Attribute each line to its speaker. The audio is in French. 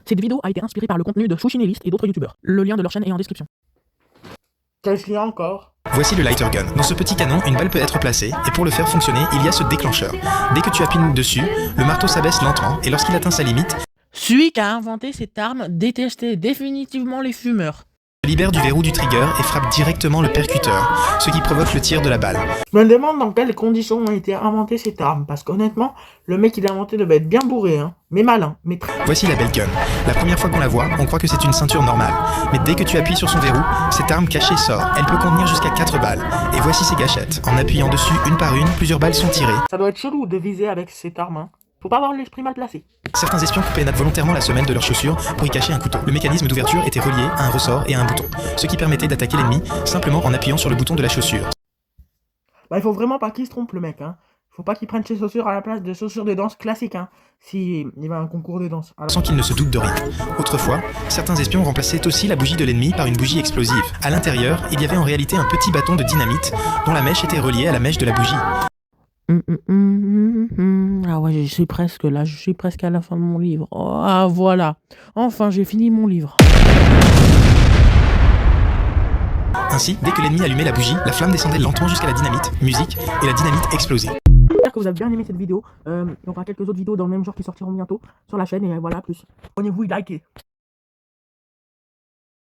Speaker 1: Cette vidéo a été inspirée par le contenu de Chouchinéliste et d'autres youtubeurs. Le lien de leur chaîne est en description.
Speaker 2: Qu'est-ce qu'il y a encore?
Speaker 3: Voici le lighter gun. Dans ce petit canon, une balle peut être placée, et pour le faire fonctionner, il y a ce déclencheur. Dès que tu appuies dessus, le marteau s'abaisse lentement, et lorsqu'il atteint sa limite,
Speaker 1: Celui qui a inventé cette arme détestait définitivement les fumeurs.
Speaker 3: se libère du verrou du trigger et frappe directement le percuteur, ce qui provoque le tir de la balle.
Speaker 2: Je me demande dans quelles conditions ont été inventées cette arme, parce qu'honnêtement, le mec il a inventé devait être bien bourré, hein. Mais malin, mais très...
Speaker 3: Voici la belle gun. La première fois qu'on la voit, on croit que c'est une ceinture normale. Mais dès que tu appuies sur son verrou, cette arme cachée sort. Elle peut contenir jusqu'à 4 balles. Et voici ses gâchettes. En appuyant dessus une par une, plusieurs balles sont tirées.
Speaker 2: Ça doit être chelou de viser avec cette arme, hein. Faut pas avoir l'esprit mal placé.
Speaker 3: Certains espions coupaient volontairement la semelle de leurs chaussures pour y cacher un couteau. Le mécanisme d'ouverture était relié à un ressort et à un bouton, ce qui permettait d'attaquer l'ennemi simplement en appuyant sur le bouton de la chaussure.
Speaker 2: Bah il faut vraiment pas qu'il se trompe le mec, hein. Faut pas qu'il prenne ses chaussures à la place de chaussures de danse classiques, hein. Si il va à un concours de danse. Alors...
Speaker 3: Sans qu'il ne se doute de rien. Autrefois, certains espions remplaçaient aussi la bougie de l'ennemi par une bougie explosive. À l'intérieur, il y avait en réalité un petit bâton de dynamite dont la mèche était reliée à la mèche de la bougie.
Speaker 1: Ah ouais, je suis presque là, je suis presque à la fin de mon livre. Oh, ah voilà, enfin j'ai fini mon livre.
Speaker 3: Ainsi, dès que l'ennemi allumait la bougie, la flamme descendait lentement jusqu'à la dynamite, musique, et la dynamite explosait.
Speaker 2: J'espère que vous avez bien aimé cette vidéo. Il y aura quelques autres vidéos dans le même genre qui sortiront bientôt sur la chaîne et voilà, plus. Abonnez-vous et likez.